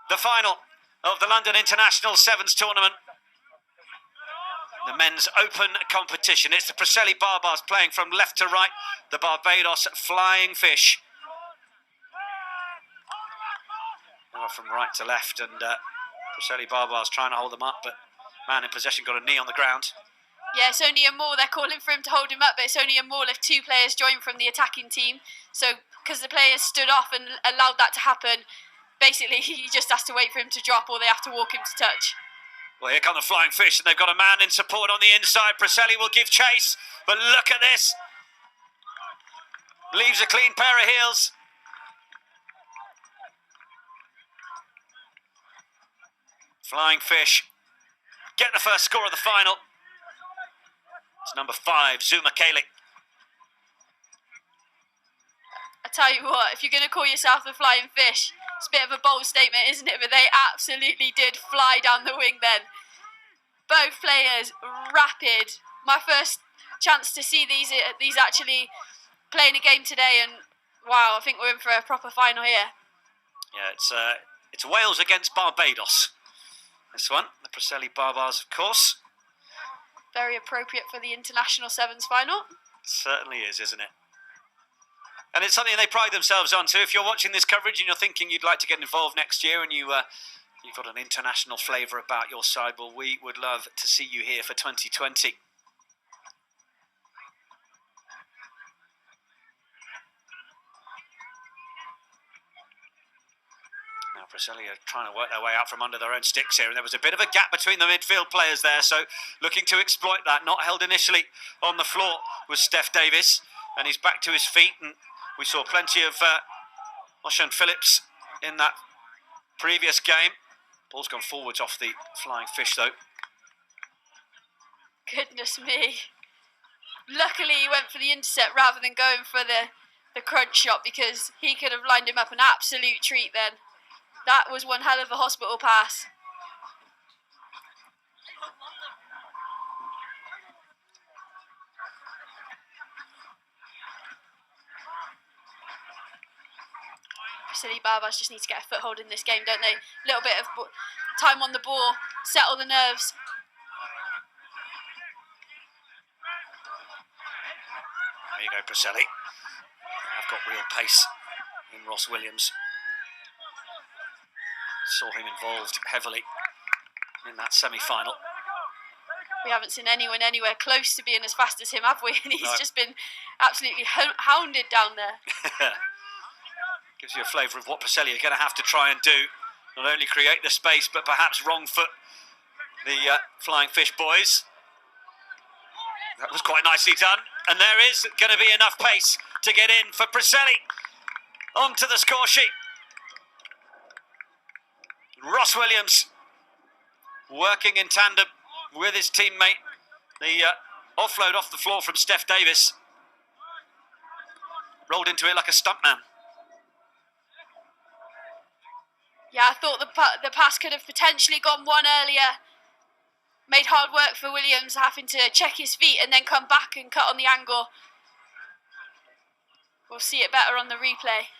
The final of the London International Sevens tournament, the men's open competition. It's the Preseli Barbars playing from left to right, the Barbados Flying Fish. From right to left, and Preseli Barbars trying to hold them up, but man in possession got a knee on the ground. Yeah, it's only a more. They're calling for him to hold him up, but it's only a more if two players join from the attacking team. So, because the players stood off and allowed that to happen, basically he just has to wait for him to drop, or they have to walk him to touch. Well, here come the Flying Fish, and they've got a man in support on the inside. Preseli will give chase, but look at this. Leaves a clean pair of heels. Flying Fish get the first score of the final. It's number 5, Zuma Kaylee. I tell you what, if you're going to call yourself the Flying Fish, it's a bit of a bold statement, isn't it? But they absolutely did fly down the wing then. Both players rapid. My first chance to see these actually playing a game today, and wow, I think we're in for a proper final here. Yeah, it's Wales against Barbados. This one, the Preseli Barbars, of course. Very appropriate for the International Sevens final. It certainly is, isn't it? And it's something they pride themselves on. So if you're watching this coverage and you're thinking you'd like to get involved next year, and you've got an international flavour about your side, well, we would love to see you here for 2020. Now Preseli are trying to work their way out from under their own sticks here, and there was a bit of a gap between the midfield players there, so looking to exploit that. Not held initially on the floor was Steph Davis, and he's back to his feet, and we saw plenty of Ocean Phillips in that previous game. Ball's gone forwards off the Flying Fish, though. Goodness me. Luckily, he went for the intercept rather than going for the crunch shot, because he could have lined him up an absolute treat then. That was one hell of a hospital pass. Preseli Barbars just need to get a foothold in this game, don't they? A little bit of time on the ball, settle the nerves. There you go, Preseli. I've got real pace in Ross Williams. Saw him involved heavily in that semi-final. We haven't seen anyone anywhere close to being as fast as him, have we? And he's just been absolutely hounded down there. Gives you a flavour of what Preseli are going to have to try and do. Not only create the space, but perhaps wrong foot the Flying Fish boys. That was quite nicely done. And there is going to be enough pace to get in for Preseli. Onto the score sheet. Ross Williams working in tandem with his teammate. The offload off the floor from Steph Davis. Rolled into it like a stuntman. Yeah, I thought the pass could have potentially gone one earlier. Made hard work for Williams, having to check his feet and then come back and cut on the angle. We'll see it better on the replay,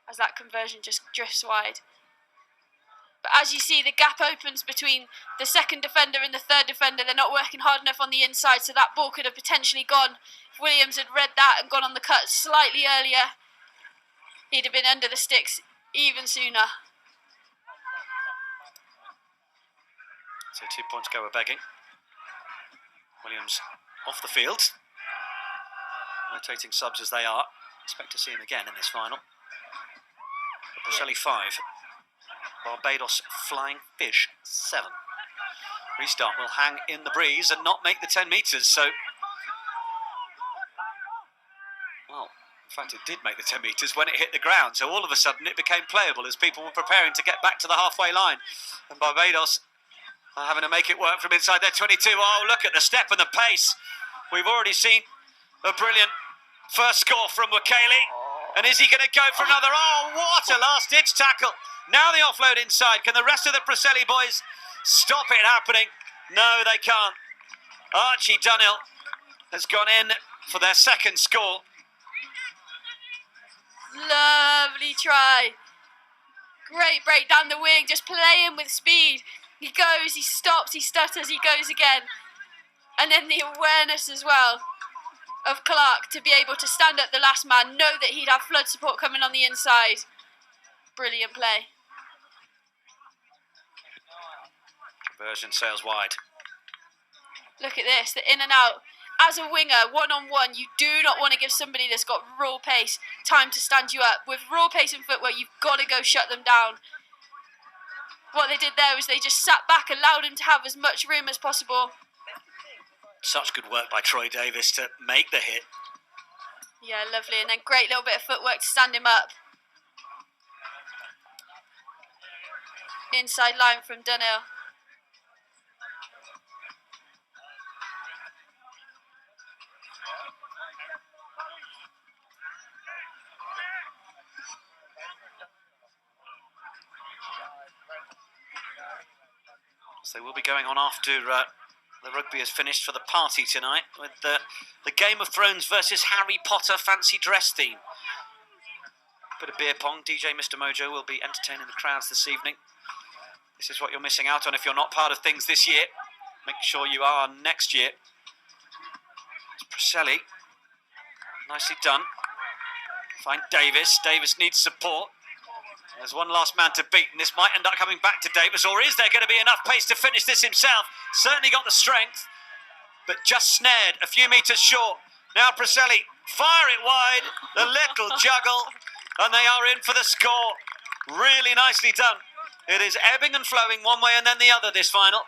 as that conversion just drifts wide. But as you see, the gap opens between the second defender and the third defender. They're not working hard enough on the inside, so that ball could have potentially gone. If Williams had read that and gone on the cut slightly earlier, he'd have been under the sticks even sooner. So 2 points go a-begging. Williams off the field. Rotating subs as they are. Expect to see him again in this final. Preseli 5. Barbados Flying Fish 7. Restart will hang in the breeze and not make the 10 metres, so... Well, in fact it did make the 10 metres when it hit the ground, so all of a sudden it became playable as people were preparing to get back to the halfway line. And Barbados having to make it work from inside their 22. Oh, look at the step and the pace. We've already seen a brilliant first score from Wakele. And is he going to go for another? Oh, what a last-ditch tackle. Now the offload inside. Can the rest of the Preseli boys stop it happening? No, they can't. Archie Dunhill has gone in for their second score. Lovely try. Great break down the wing, just playing with speed. He goes, he stops, he stutters, he goes again. And then the awareness as well of Clark to be able to stand up the last man, know that he'd have flood support coming on the inside. Brilliant play. Conversion sails wide. Look at this, the in and out. As a winger, one-on-one, you do not want to give somebody that's got raw pace time to stand you up. With raw pace and footwork, you've got to go shut them down. What they did there was they just sat back, allowed him to have as much room as possible. Such good work by Troy Davis to make the hit. Yeah, lovely. And then great little bit of footwork to stand him up. Inside line from Dunhill. So they will be going on after the rugby is finished for the party tonight with the Game of Thrones versus Harry Potter fancy dress theme. Bit of beer pong. DJ Mr. Mojo will be entertaining the crowds this evening. This is what you're missing out on if you're not part of things this year. Make sure you are next year. It's Preseli. Nicely done. Find Davis. Davis needs support. There's one last man to beat, and this might end up coming back to Davis, or is there going to be enough pace to finish this himself? Certainly got the strength, but just snared a few metres short. Now Preseli, fire it wide, the little juggle, and they are in for the score. Really nicely done. It is ebbing and flowing one way and then the other, this final.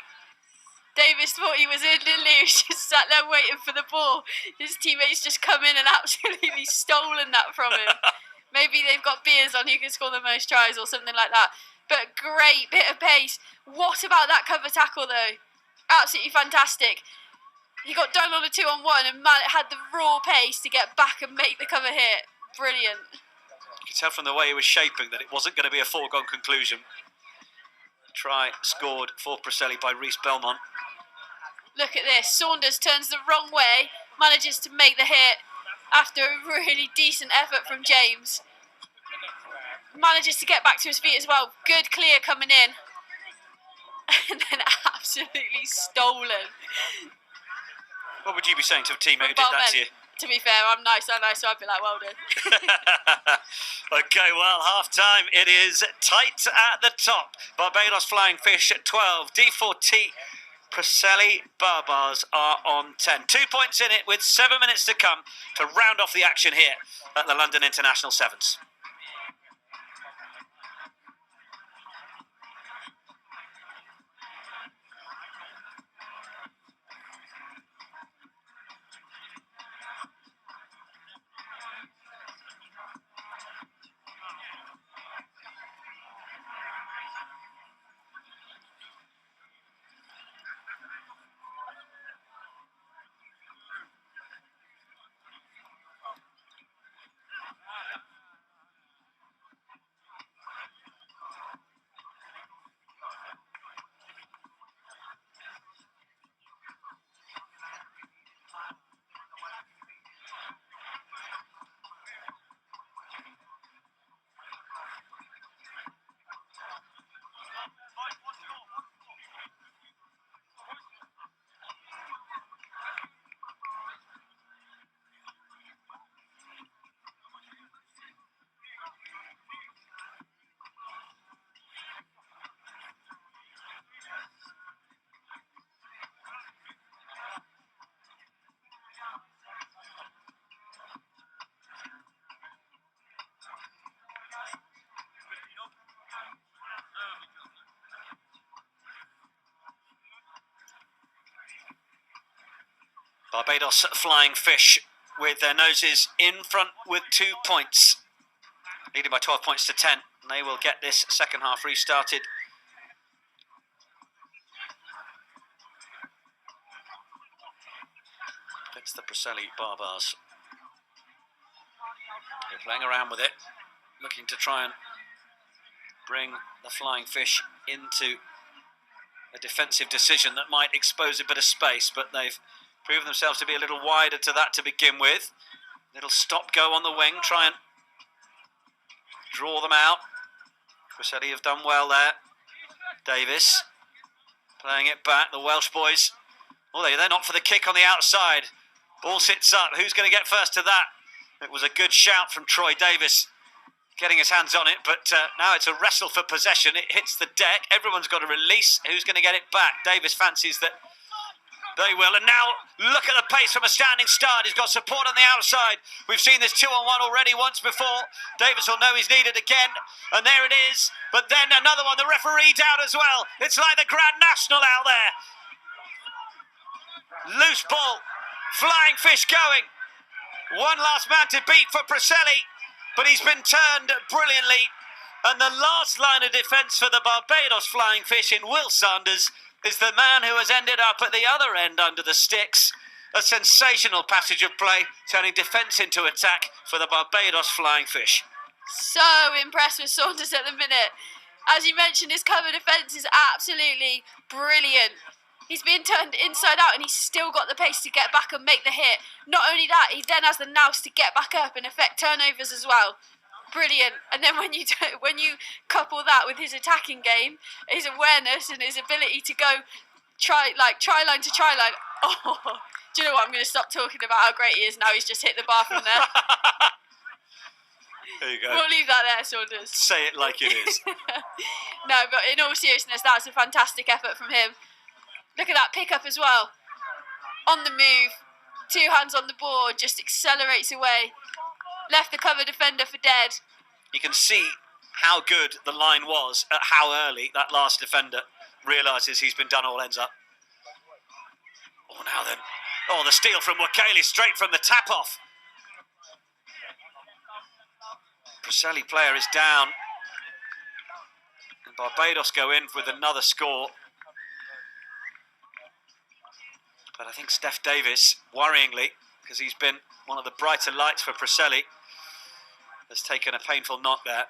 Davis thought he was in, didn't he? He was just sat there waiting for the ball. His teammates just come in and absolutely stolen that from him. Maybe they've got beers on who can score the most tries or something like that. But great bit of pace. What about that cover tackle though? Absolutely fantastic. He got done on a 2-on-1 and Mallet had the raw pace to get back and make the cover hit. Brilliant. You could tell from the way he was shaping that it wasn't going to be a foregone conclusion. Try scored for Preseli by Reece Belmont. Look at this. Saunders turns the wrong way, manages to make the hit after a really decent effort from James. Manages to get back to his feet as well. Good clear coming in. And then absolutely stolen. What would you be saying to a teammate who did that to you? To be fair, I'm nice, so I'd be like, well done. Okay, well, half-time. It is tight at the top. Barbados Flying Fish at 12. D4T Preseli Barbars are on 10. 2 points in it with 7 minutes to come to round off the action here at the London International Sevens. Barbados Flying Fish with their noses in front with 2 points, leading by 12 points to 10. And they will get this second half restarted It's the Preseli Barbars. They're playing around with it, looking to try and bring the Flying Fish into a defensive decision that might expose a bit of space, but they've proven themselves to be a little wider to that to begin with. Little stop-go on the wing, try and draw them out. Preseli have done well there. Davis playing it back, the Welsh boys. Oh, they're not for the kick on the outside. Ball sits up, who's going to get first to that? It was a good shout from Troy Davis, getting his hands on it, but now it's a wrestle for possession. It hits the deck, everyone's got to release. Who's going to get it back? Davis fancies that they will, and now look at the pace from a standing start. He's got support on the outside. We've seen this 2-on-1 already once before. Davis will know he's needed again, and there it is. But then another one, the referee down as well. It's like the Grand National out there. Loose ball, Flying Fish going. One last man to beat for Preseli, but he's been turned brilliantly. And the last line of defence for the Barbados Flying Fish in Will Sanders is the man who has ended up at the other end under the sticks. A sensational passage of play, turning defence into attack for the Barbados Flying Fish. So impressed with Saunders at the minute. As you mentioned, his cover defence is absolutely brilliant. He's being turned inside out and he's still got the pace to get back and make the hit. Not only that, he then has the nous to get back up and affect turnovers as well. Brilliant. And then when you couple that with his attacking game, his awareness and his ability to go try line to try line. Oh, do you know what? I'm going to stop talking about how great he is now. He's just hit the bar from there. There you go. We'll leave that there, Saunders. Say it like it is. No, but in all seriousness, that's a fantastic effort from him. Look at that pickup as well. On the move, 2 hands on the board, just accelerates away. Left the cover defender for dead. You can see how good the line was at how early that last defender realises he's been done all ends up. Oh, now then. Oh, the steal from Wakele straight from the tap-off. Preseli player is down. And Barbados go in with another score. But I think Steph Davis, worryingly, because he's been one of the brighter lights for Preseli, has taken a painful knock there.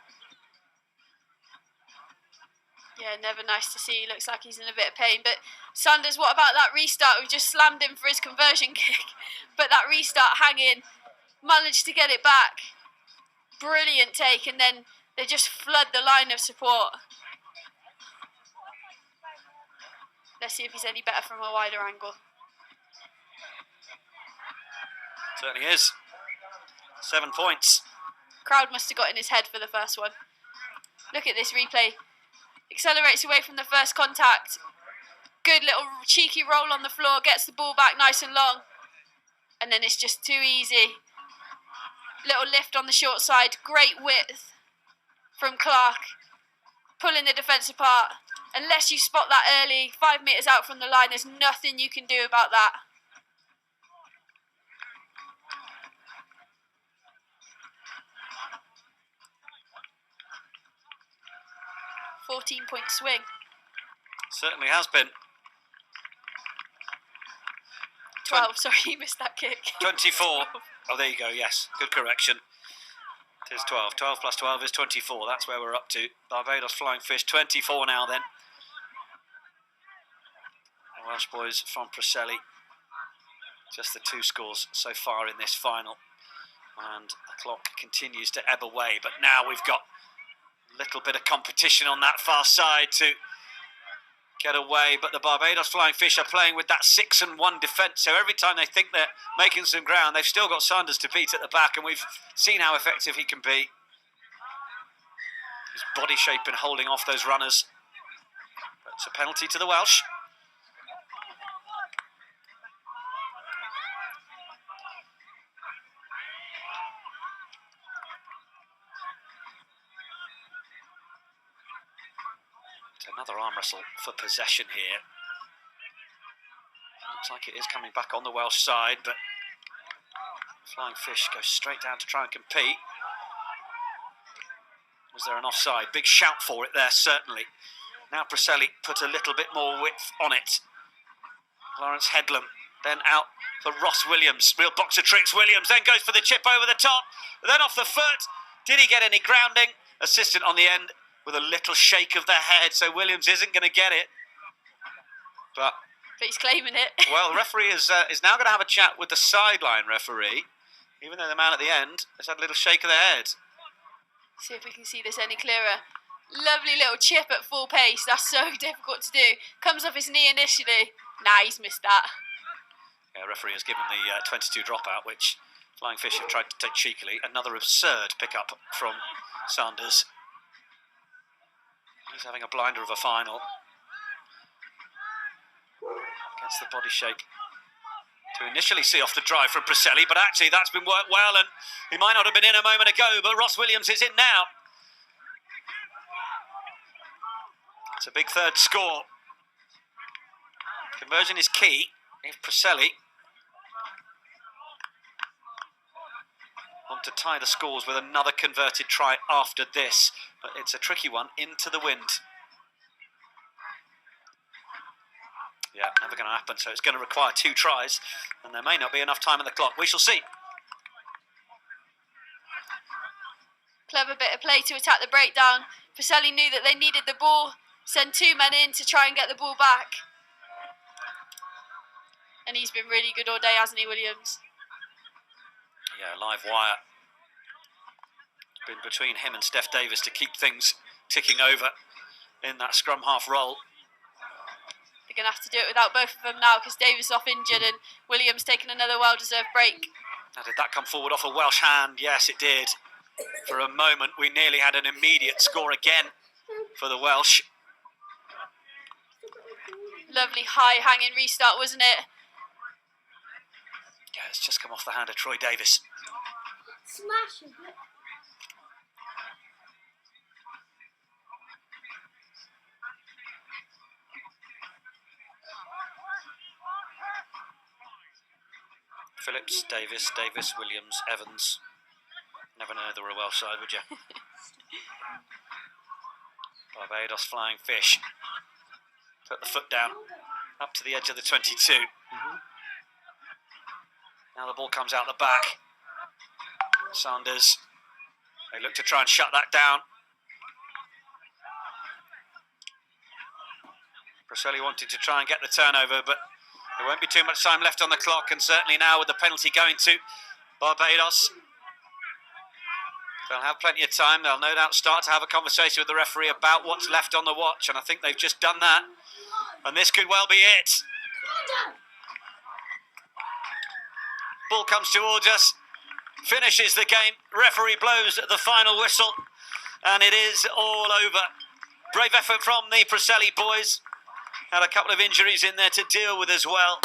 Yeah, never nice to see. He looks like he's in a bit of pain. But Sanders, what about that restart? We've just slammed him for his conversion kick. But that restart, hang in, managed to get it back. Brilliant take, and then they just flood the line of support. Let's see if he's any better from a wider angle. Certainly is. 7 points. Crowd must have got in his head for the first one. Look at this replay. Accelerates away from the first contact. Good little cheeky roll on the floor. Gets the ball back nice and long. And then it's just too easy. Little lift on the short side. Great width from Clark. Pulling the defence apart. Unless you spot that early, 5 metres out from the line, there's nothing you can do about that. .14 swing. Certainly has been. 12, sorry, you missed that kick. 24. Oh, there you go, yes. Good correction. It is 12. 12 plus 12 is 24. That's where we're up to. Barbados Flying Fish, 24 now then. The Welsh boys from Preseli. Just the 2 scores so far in this final. And the clock continues to ebb away. But now we've got a little bit of competition on that far side to get away, but the Barbados Flying Fish are playing with that 6-1 defence, so every time they think they're making some ground, they've still got Sanders to beat at the back, and we've seen how effective he can be. His body shape in holding off those runners. But it's a penalty to the Welsh. Another arm wrestle for possession here. Looks like it is coming back on the Welsh side, but Flying Fish goes straight down to try and compete. Was there an offside? Big shout for it there, certainly. Now Preseli put a little bit more width on it. Lawrence Headlam Then out for Ross Williams. Real box of tricks. Williams then goes for the chip over the top. Then off the foot. Did he get any grounding? Assistant on the end with a little shake of the head. So Williams isn't going to get it. But he's claiming it. well, the referee is now going to have a chat with the sideline referee. Even though the man at the end has had a little shake of the head. See if we can see this any clearer. Lovely little chip at full pace. That's so difficult to do. Comes off his knee initially. Nah, he's missed that. Yeah, referee has given the 22 dropout, which Flying Fish have tried to take cheekily. Another absurd pickup from Sanders. He's having a blinder of a final. Against the body shake. To initially see off the drive from Preselli, but actually that's been worked well, and he might not have been in a moment ago, but Ross Williams is in now. It's a big third score. Conversion is key. If Preselli want to tie the scores with another converted try after this, but it's a tricky one into the wind. Yeah, never going to happen, so it's going to require 2 tries, and there may not be enough time on the clock. We shall see. Clever bit of play to attack the breakdown. Preselli knew that they needed the ball, send 2 men in to try and get the ball back. And he's been really good all day, hasn't he, Williams? Yeah, live wire. It's been between him and Steph Davis to keep things ticking over in that scrum half roll. They're going to have to do it without both of them now because Davis is off injured and Williams taking another well-deserved break. Now, did that come forward off a Welsh hand? Yes, it did. For a moment, we nearly had an immediate score again for the Welsh. Lovely high-hanging restart, wasn't it? Yeah, it's just come off the hand of Troy Davis. Smash it. Phillips, Davis, Williams, Evans. Never know they were a Welsh side, would you? Barbados Flying Fish. Put the foot down, up to the edge of the 22. Now the ball comes out the back. Sanders, they look to try and shut that down. Preselli wanted to try and get the turnover, but there won't be too much time left on the clock, and certainly now with the penalty going to Barbados. They'll have plenty of time. They'll no doubt start to have a conversation with the referee about what's left on the watch, and I think they've just done that. And this could well be it. Ball comes towards us, finishes the game. Referee blows the final whistle, and it is all over. Brave effort from the Preselli boys. Had a couple of injuries in there to deal with as well,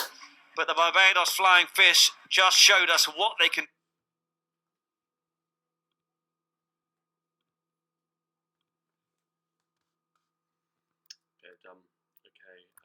but the Barbados Flying Fish just showed us what they can. Good, okay.